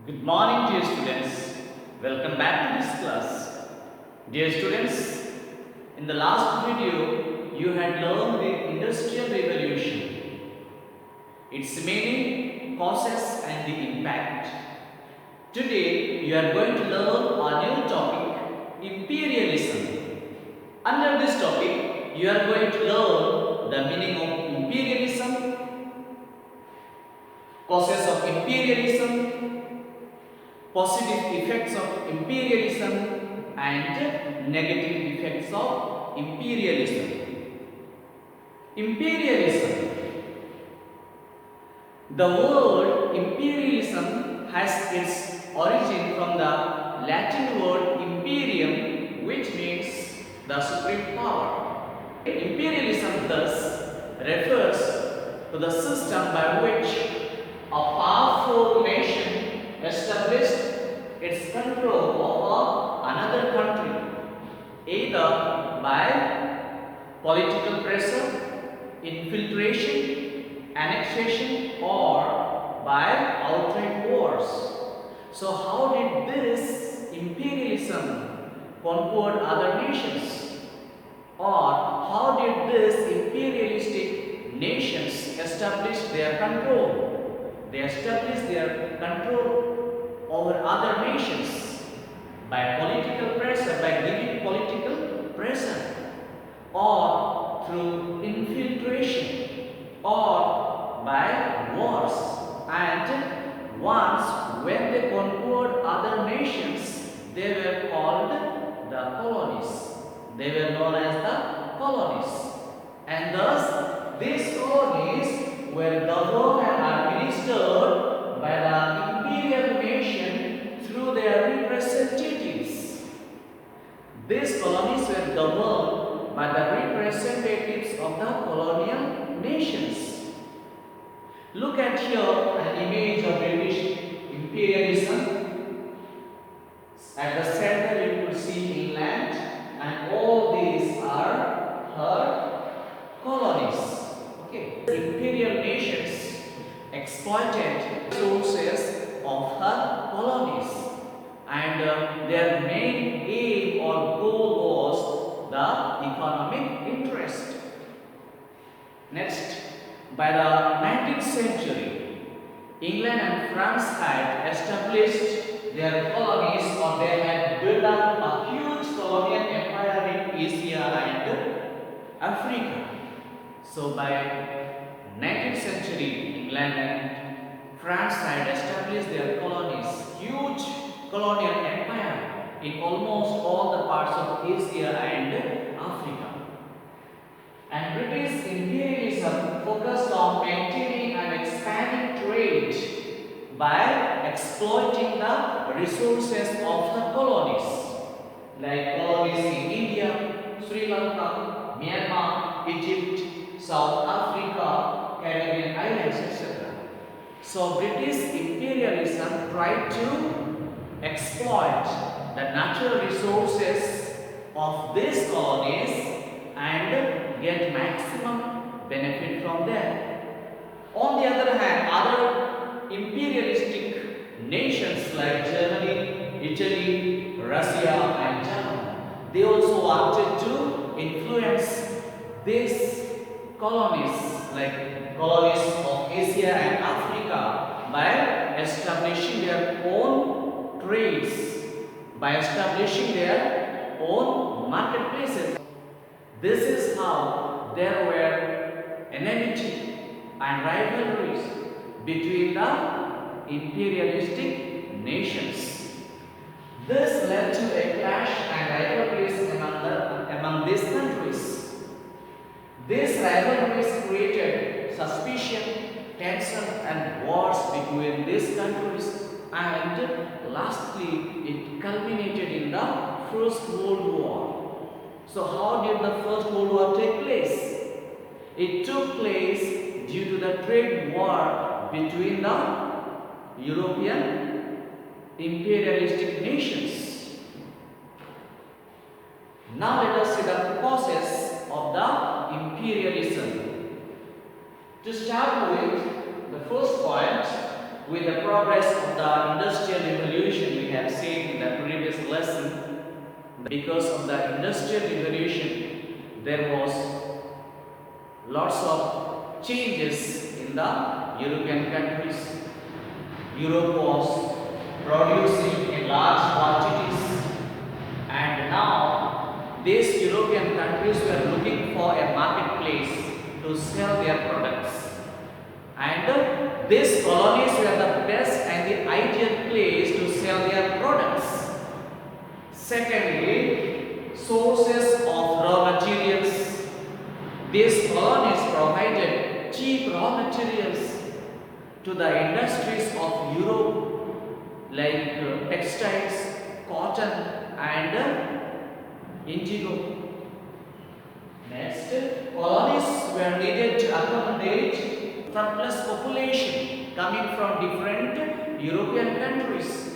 Good morning, dear students. Welcome back to this class. Dear students, in the last video, you had learned the Industrial Revolution, its meaning, causes and the impact. Today, you are going to learn a new topic, imperialism. Under this topic, you are going to learn the meaning of imperialism, causes of imperialism, positive effects of imperialism and negative effects of imperialism. Imperialism. The word imperialism has its origin from the Latin word imperium, which means the supreme power. Imperialism thus refers to the system by which a powerful nation established its control over another country, either by political pressure, infiltration, annexation, or by outright wars. So how did this imperialism conquer other nations? Or how did these imperialistic nations establish their control? They established their control over other nations by political pressure, by giving political pressure, or through infiltration, or by wars. And once when they conquered other nations, they were called the colonies. They were known as the colonies. And thus these colonies were governed and administered by the imperial nation through their representatives. These colonies were governed by the representatives of the colonial nations. Look at here an image of British imperialism. At the center you could see England, and all these are her colonies. Okay. Imperial nations exploited resources of her colonies, and their main aim or goal was the economic interest. Next, by the 19th century, England and France had established their colonies, or they had built up a huge colonial empire in Asia and Africa. So by 19th century, England and France had established their colonies, huge colonial empire in almost all the parts of Asia and Africa. And British imperialism focused on maintaining and expanding trade by exploiting the resources of the colonies, like colonies in India, Sri Lanka, Myanmar, Egypt, South Africa, Caribbean islands, etc. So British imperialism tried to exploit the natural resources of these colonies and get maximum benefit from them. On the other hand, other imperialistic nations like Germany, Italy, Russia and Germany, they also wanted to influence these colonies, like colonies of Asia and Africa, by establishing their own trades, by establishing their own marketplaces. This is how there were enmity and rivalries between the imperialistic nations. This led to a clash and rivalries among these countries. These rivalries created suspicion, tension and wars between these countries, and lastly it culminated in the First World War. So how did the First World War take place? It took place due to the trade war between the European imperialistic nations. Now let us see the causes of the imperialism. To start with, the first point, with the progress of the Industrial Revolution, we have seen in the previous lesson, because of the Industrial Revolution, there was lots of changes in the European countries. Europe was producing in large quantities, and now these European countries were looking for a marketplace to sell their products. And these colonies were the best and the ideal place to sell their products. Secondly, sources of raw materials. These colonies provided cheap raw materials to the industries of Europe, like textiles, cotton and indigo. Next, colonies were needed to accommodate surplus population coming from different European countries.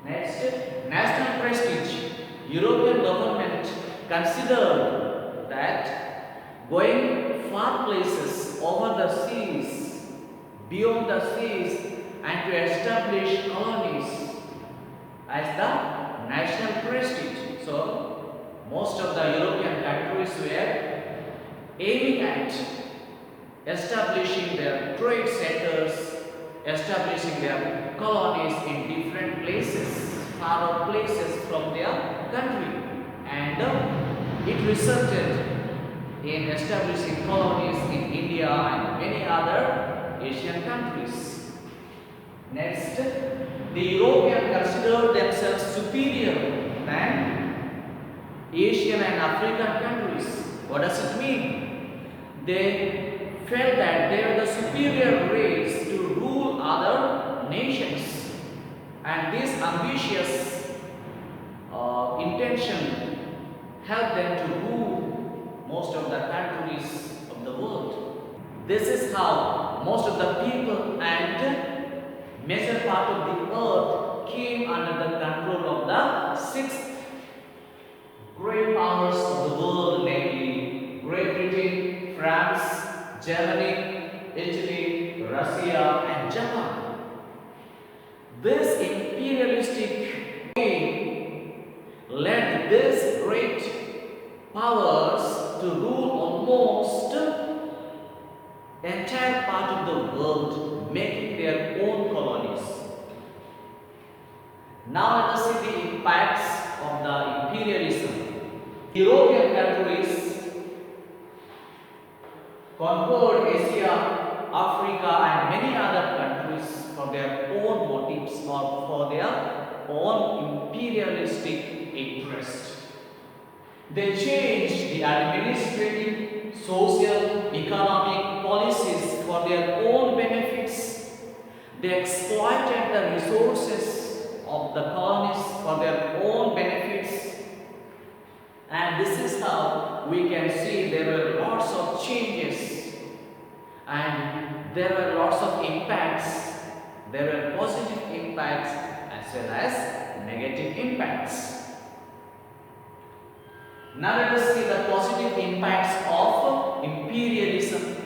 Next, national prestige. European government considered that going far places over the seas, beyond the seas, and to establish colonies as the national prestige. So, most of the European countries were aiming at establishing their trade centers, establishing their colonies in different places, far off places from their country, and it resulted in establishing colonies in India and many other Asian countries. Next, the Europeans considered themselves superior than Asian and African countries. What does it mean? They felt that they were the superior race to rule other nations, and this ambitious intention helped them to rule most of the countries of the world. This is how most of the people and major part of the earth came under the control of the six great powers of the world, namely Great Britain, France, Germany, Italy, Russia and Japan. This imperialistic aim led these great powers to rule almost entire part of the world, making their own colonies. Now let us see the impacts of the imperialism. European countries conquered Asia, Africa and many other countries for their own motives or for their own imperialistic interest. They changed the administrative, social, economic policies for their own benefits. They exploited the resources of the colonies for their own benefits. And this is how we can see there were lots of changes and there were lots of impacts. There were positive impacts as well as negative impacts. Now let us see the positive impacts of imperialism.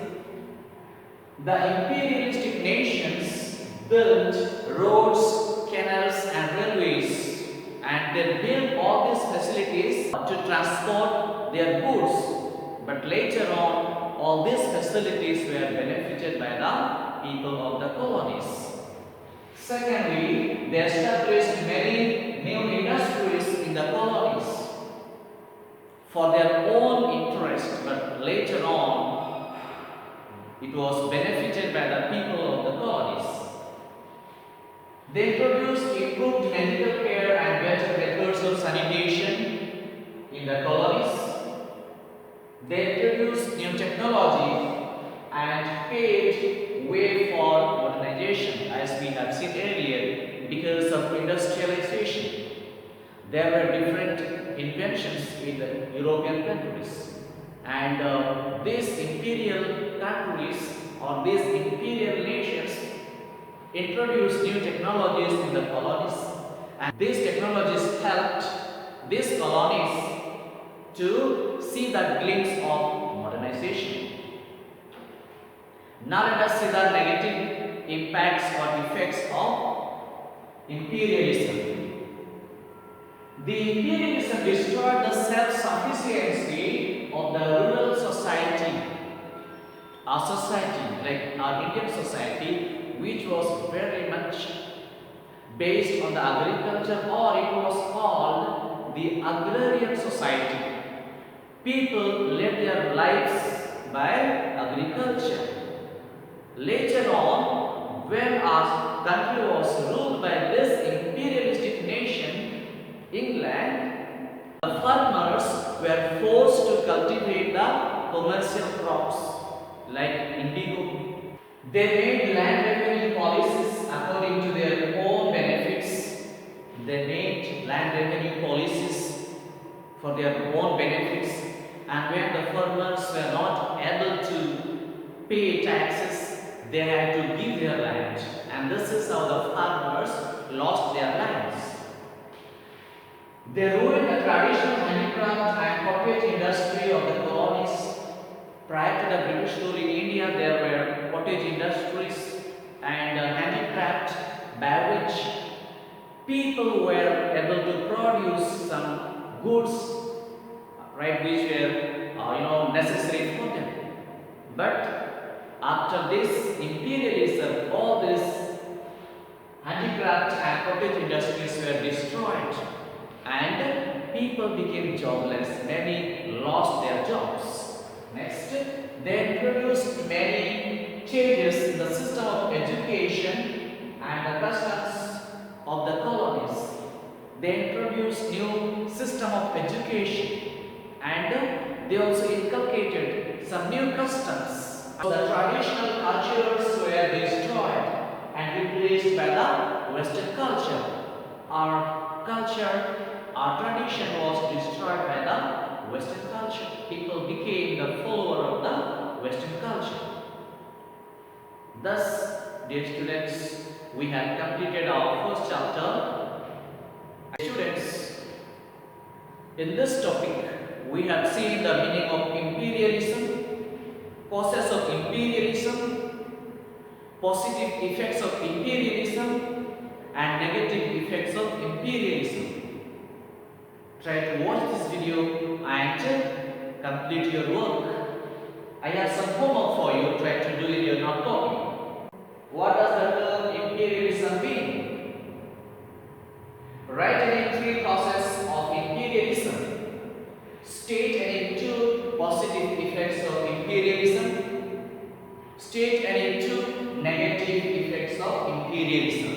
The imperialistic nations built roads, canals and railways, and they built all these facilities to transport their goods. But later on, all these facilities were benefited by the people of the colonies. Secondly, they established many new industries in the colonies for their own interest, but later on, it was benefited by the people of the colonies. They introduced improved medical care and better methods of sanitation in the colonies. They introduced new technology and paved way for modernization, as we have seen earlier, because of industrialization. There were different inventions in the European countries, and these imperial countries or these imperial nations introduced new technologies in the colonies, and these technologies helped these colonies to see the glimpse of modernization. Now let us see the negative impacts or effects of imperialism. The imperialism destroyed the self-sufficiency of the rural society. Our society, like our Indian society, which was very much based on the agriculture, or it was called the agrarian society. People lived their lives by agriculture. Later on, when our country was ruled by this imperialistic nation, England, the farmers were forced to cultivate the commercial crops like indigo. They made land revenue policies according to their own benefits. They made land revenue policies for their own benefits, and when the farmers were not able to pay taxes, they had to give their land, and this is how the farmers lost their lands. They ruined the traditional handicraft and cottage industry of the colonies. Prior to the British rule in India, there were cottage industries and handicraft by which people were able to produce some goods, right, which were necessary for them. But after this imperialism, all these handicraft and cottage industries were destroyed, and people became jobless. Many lost their jobs. Next, they introduced many changes in the system of education and the customs of the colonies. They introduced new system of education, and they also inculcated some new customs. So the traditional cultures were destroyed and replaced by the Western culture. Our culture, our tradition was destroyed by the Western culture. People became the follower of the Western culture. Thus, dear students, we have completed our first chapter. Students, in this topic, we have seen the meaning of imperialism, causes of imperialism, positive effects of imperialism, and negative effects of imperialism. Try to watch this video and complete your work. I have some homework for you. Try to do it in your notebook. What does the term imperialism mean? Write any three causes of imperialism. State any two positive effects of imperialism. State any two negative effects of imperialism.